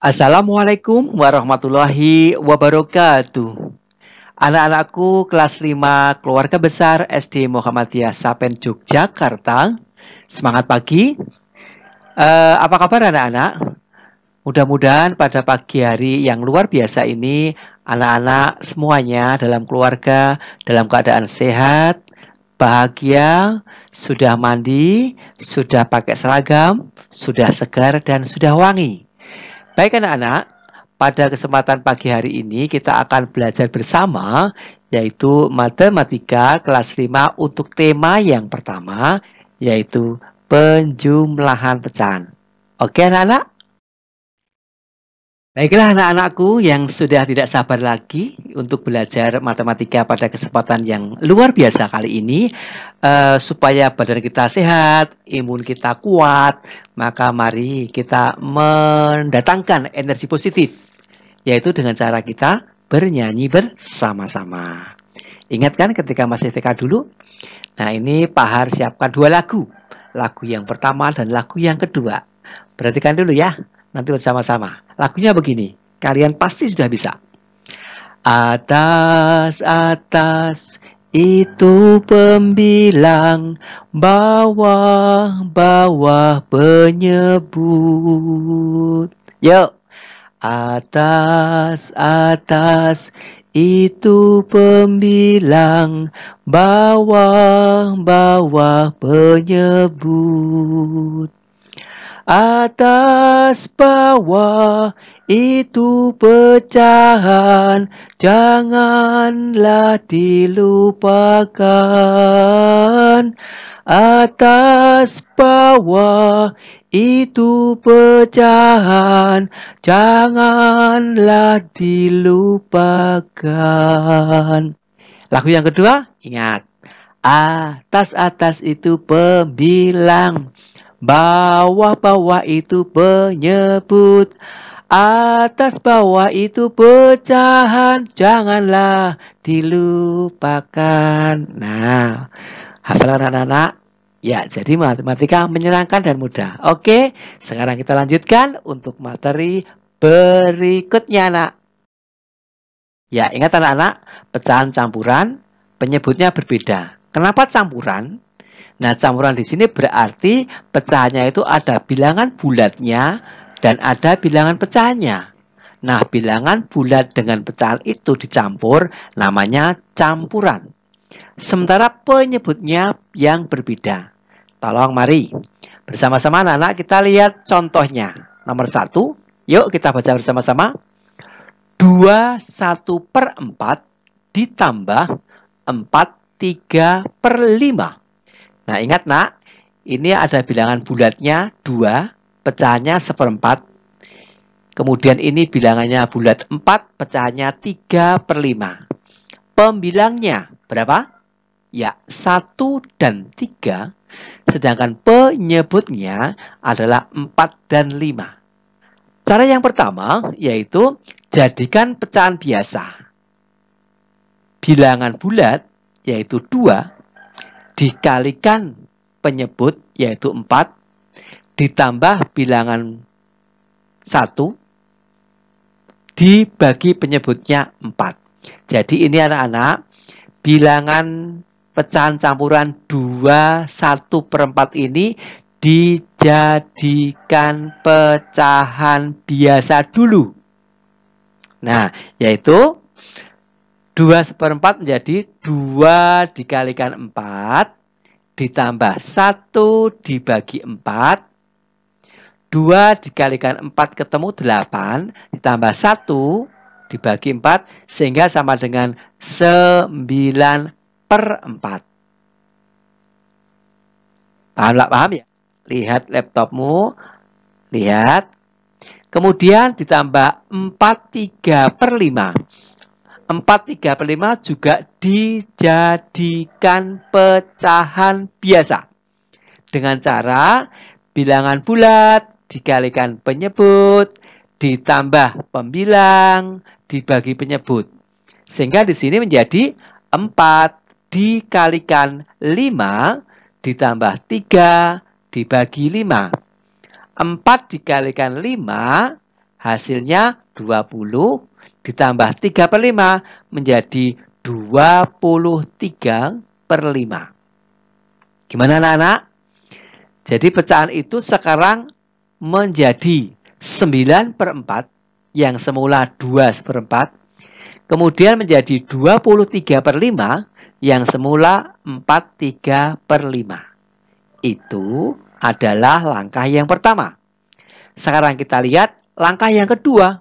Assalamualaikum warahmatullahi wabarakatuh. Anak-anakku kelas 5 keluarga besar SD Muhammadiyah Sapen Yogyakarta. Semangat pagi. Apa kabar anak-anak? Mudah-mudahan pada pagi hari yang luar biasa ini anak-anak semuanya dalam keluarga dalam keadaan sehat, bahagia, sudah mandi, sudah pakai seragam, sudah segar dan sudah wangi. Baik anak-anak, pada kesempatan pagi hari ini kita akan belajar bersama yaitu matematika kelas 5 untuk tema yang pertama yaitu penjumlahan pecahan. Oke anak-anak? Baiklah anak-anakku yang sudah tidak sabar lagi untuk belajar matematika pada kesempatan yang luar biasa kali ini supaya badan kita sehat, imun kita kuat, maka mari kita mendatangkan energi positif yaitu dengan cara kita bernyanyi bersama-sama. Ingat kan ketika masih TK dulu? Nah ini Pak Har siapkan dua lagu. Lagu yang pertama dan lagu yang kedua. Perhatikan dulu ya. Nanti bersama-sama. Lagunya begini. Kalian pasti sudah bisa. Atas, atas, itu pembilang. Bawah, bawah penyebut. Yuk. Atas, atas, itu pembilang. Bawah, bawah penyebut. Atas bawah itu pecahan, janganlah dilupakan. Atas bawah itu pecahan, janganlah dilupakan. Lagu yang kedua, ingat. Atas-atas itu pembilang. Bawah-bawah itu penyebut. Atas bawah itu pecahan. Janganlah dilupakan. Nah, hafalan anak-anak. Ya, jadi matematika menyenangkan dan mudah. Oke, sekarang kita lanjutkan untuk materi berikutnya, anak. Ya, ingat anak-anak, pecahan campuran penyebutnya berbeda. Kenapa campuran? Nah, campuran di sini berarti pecahannya itu ada bilangan bulatnya dan ada bilangan pecahannya. Nah, bilangan bulat dengan pecahan itu dicampur namanya campuran. Sementara penyebutnya yang berbeda. Tolong mari bersama-sama anak-anak kita lihat contohnya. Nomor 1, yuk kita baca bersama-sama. 21/4 ditambah 43/5. Nah, ingat nak, ini ada bilangan bulatnya 2, pecahannya 1/4. Kemudian ini bilangannya bulat 4, pecahannya 3/5. Pembilangnya berapa? Ya, 1 dan 3. Sedangkan penyebutnya adalah 4 dan 5. Cara yang pertama yaitu jadikan pecahan biasa. Bilangan bulat yaitu 2 dikalikan penyebut yaitu 4 ditambah bilangan 1 dibagi penyebutnya 4. Jadi ini anak-anak bilangan pecahan campuran 21/4 ini dijadikan pecahan biasa dulu. Nah, yaitu 2/4 menjadi 2 dikalikan 4 ditambah 1 dibagi 4. 2 dikalikan 4 ketemu 8 ditambah 1 dibagi 4 sehingga sama dengan 9/4. Paham ya? Lihat laptopmu. Lihat. Kemudian ditambah 43/5. 43/5 juga dijadikan pecahan biasa. Dengan cara bilangan bulat dikalikan penyebut ditambah pembilang dibagi penyebut. Sehingga di sini menjadi 4 dikalikan 5 ditambah 3 dibagi 5. 4 dikalikan 5 Hasilnya 20 ditambah 3/5 menjadi 23/5. Gimana anak-anak? Jadi pecahan itu sekarang menjadi 9/4 yang semula 2/4. Kemudian menjadi 23/5 yang semula 43/5. Itu adalah langkah yang pertama. Sekarang kita lihat langkah yang kedua.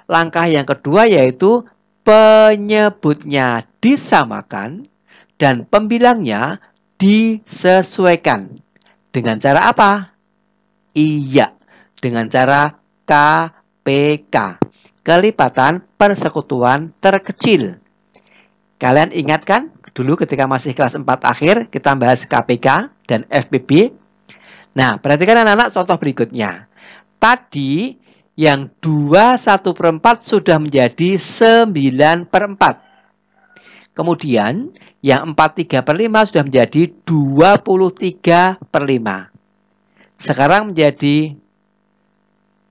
Langkah yang kedua yaitu penyebutnya disamakan dan pembilangnya disesuaikan. Dengan cara apa? Iya, dengan cara KPK. Kelipatan persekutuan terkecil. Kalian ingat kan? Dulu ketika masih kelas 4 akhir kita bahas KPK dan FPB. Nah, perhatikan anak-anak contoh berikutnya. Tadi yang 21/4 sudah menjadi 9/4. Kemudian yang 43/5 sudah menjadi 23/5. Sekarang menjadi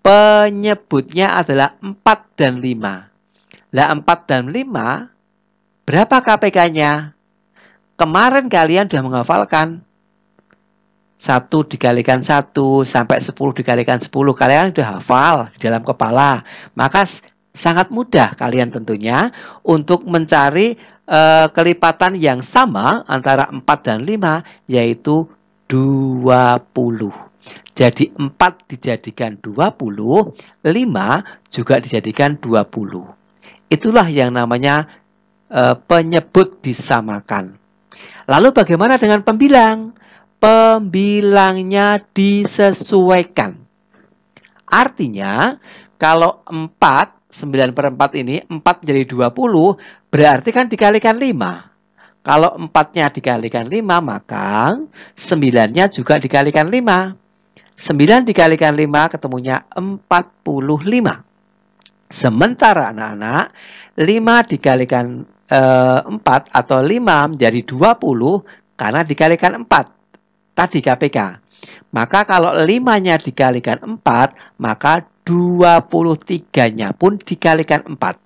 penyebutnya adalah 4 dan 5. Lah 4 dan 5 berapa KPK-nya? Kemarin kalian sudah menghafalkan 1 dikalikan 1 sampai 10 dikalikan 10. Kalian sudah hafal di dalam kepala. Maka sangat mudah kalian tentunya untuk mencari kelipatan yang sama antara 4 dan 5 yaitu 20. Jadi 4 dijadikan 20, 5 juga dijadikan 20. Itulah yang namanya penyebut disamakan. Lalu bagaimana dengan pembilang? Pembilangnya disesuaikan. Artinya, kalau 4, 9/4 ini, 4 menjadi 20, berarti kan dikalikan 5. Kalau 4-nya dikalikan 5, maka 9-nya juga dikalikan 5. 9 dikalikan 5 ketemunya 45. Sementara anak-anak, 5 dikalikan 4 atau 5 menjadi 20 karena dikalikan 4. Tadi KPK. Maka kalau 5-nya dikalikan 4, maka 23-nya pun dikalikan 4.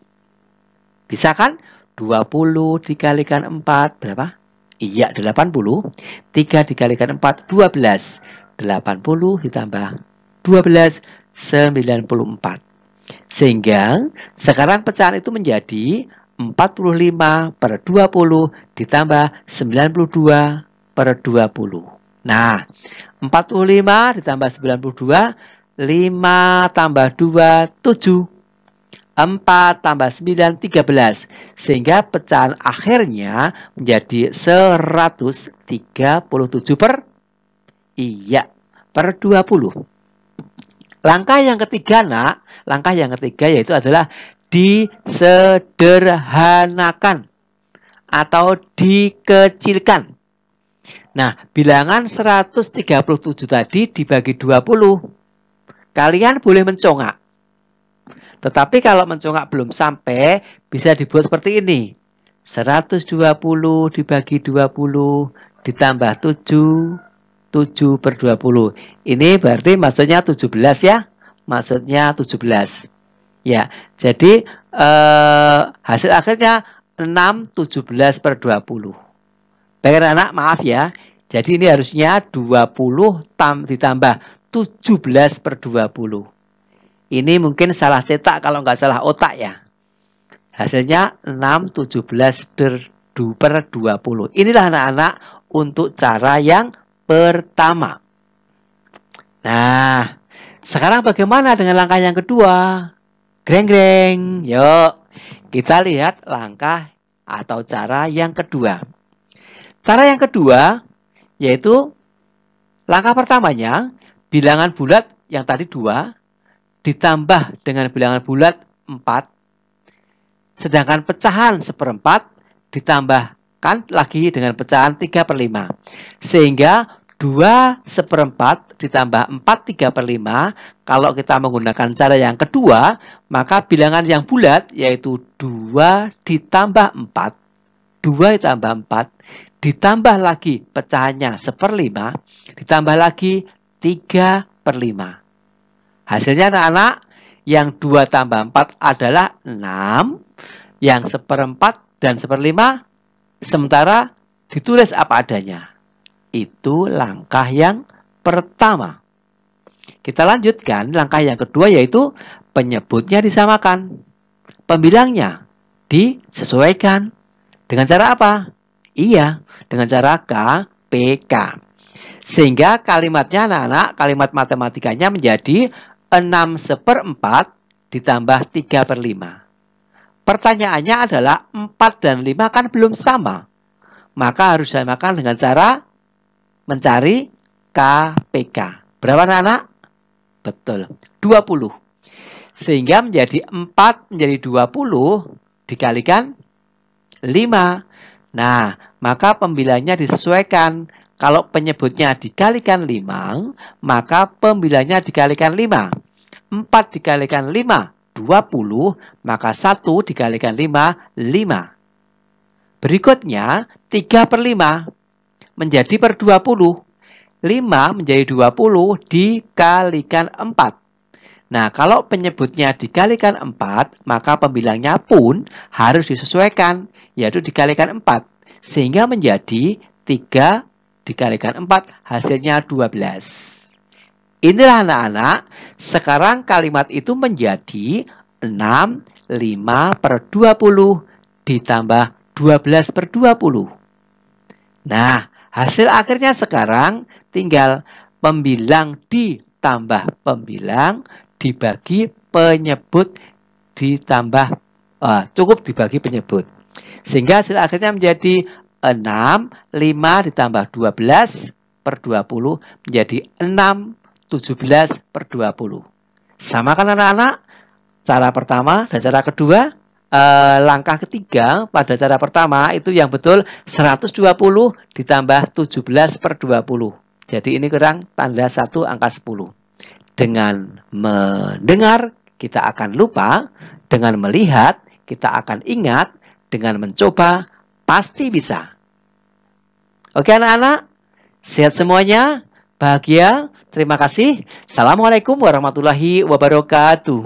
Bisa kan? 20 dikalikan 4 berapa? Iya, 80. 3 dikalikan 4, 12. 80 ditambah 12, 94. Sehingga sekarang pecahan itu menjadi 45/20 ditambah 92/20. Nah, 45 ditambah 92, 5 tambah 2, 7. 4 tambah 9, 13. Sehingga pecahan akhirnya menjadi 137 per 20. Langkah yang ketiga, nak. Langkah yang ketiga yaitu adalah disederhanakan atau dikecilkan. Nah, bilangan 137 tadi dibagi 20. Kalian boleh mencongak. Tetapi kalau mencongak belum sampai, bisa dibuat seperti ini. 120 dibagi 20 ditambah 7, 7/20. Ini berarti maksudnya 17 ya. Maksudnya 17. Ya, jadi hasil akhirnya 6 17/20. Baik anak, maaf ya. Jadi ini harusnya 20 ditambah 17/20. Ini mungkin salah cetak kalau nggak salah otak ya. Hasilnya 6 17/20. Inilah anak-anak untuk cara yang pertama. Nah, sekarang bagaimana dengan langkah yang kedua? Greng-greng. Yuk, kita lihat langkah atau cara yang kedua. Cara yang kedua yaitu langkah pertamanya bilangan bulat yang tadi 2 ditambah dengan bilangan bulat 4. Sedangkan pecahan 1/4 ditambahkan lagi dengan pecahan 3/5. Sehingga 2/4 ditambah 4 3/5. Kalau kita menggunakan cara yang kedua, maka bilangan yang bulat yaitu 2 ditambah 4. 2 ditambah 4. Ditambah lagi pecahannya 1/5. Ditambah lagi 3/5. Hasilnya anak-anak, Yang 2 tambah 4 adalah 6. Yang 1/4 dan 1/5. Sementara ditulis apa adanya. Itu langkah yang pertama. Kita lanjutkan langkah yang kedua, yaitu penyebutnya disamakan. Pembilangnya disesuaikan. Dengan cara apa? Iya, dengan cara KPK. Sehingga kalimatnya anak-anak, kalimat matematikanya menjadi 6/4 ditambah 3/5. Pertanyaannya adalah 4 dan 5 kan belum sama. Maka harus disamakan dengan cara mencari KPK. Berapa anak-anak? Betul, 20. Sehingga menjadi 4 menjadi 20 dikalikan 5. Nah, maka pembilangnya disesuaikan. Kalau penyebutnya dikalikan 5, maka pembilangnya dikalikan 5. 4 dikalikan 5, 20, maka 1 dikalikan 5, 5. Berikutnya, 3/5 menjadi per 20. 5 menjadi 20 dikalikan 4. Nah, kalau penyebutnya dikalikan 4, maka pembilangnya pun harus disesuaikan, yaitu dikalikan 4. Sehingga menjadi 3 dikalikan 4, hasilnya 12. Inilah anak-anak, sekarang kalimat itu menjadi 6, 5/20 ditambah 12/20. Nah, hasil akhirnya sekarang tinggal pembilang ditambah pembilang dibagi penyebut ditambah, cukup dibagi penyebut. Sehingga hasil akhirnya menjadi 6, 5 ditambah 12/20 menjadi 6, 17/20. Sama kan anak-anak? Cara pertama dan cara kedua. Langkah ketiga pada cara pertama itu yang betul 120 ditambah 17/20. Jadi ini kurang tanda 1 angka 10. Dengan mendengar kita akan lupa, dengan melihat kita akan ingat, dengan mencoba pasti bisa. Oke anak-anak, sehat semuanya, bahagia, terima kasih. Assalamualaikum warahmatullahi wabarakatuh.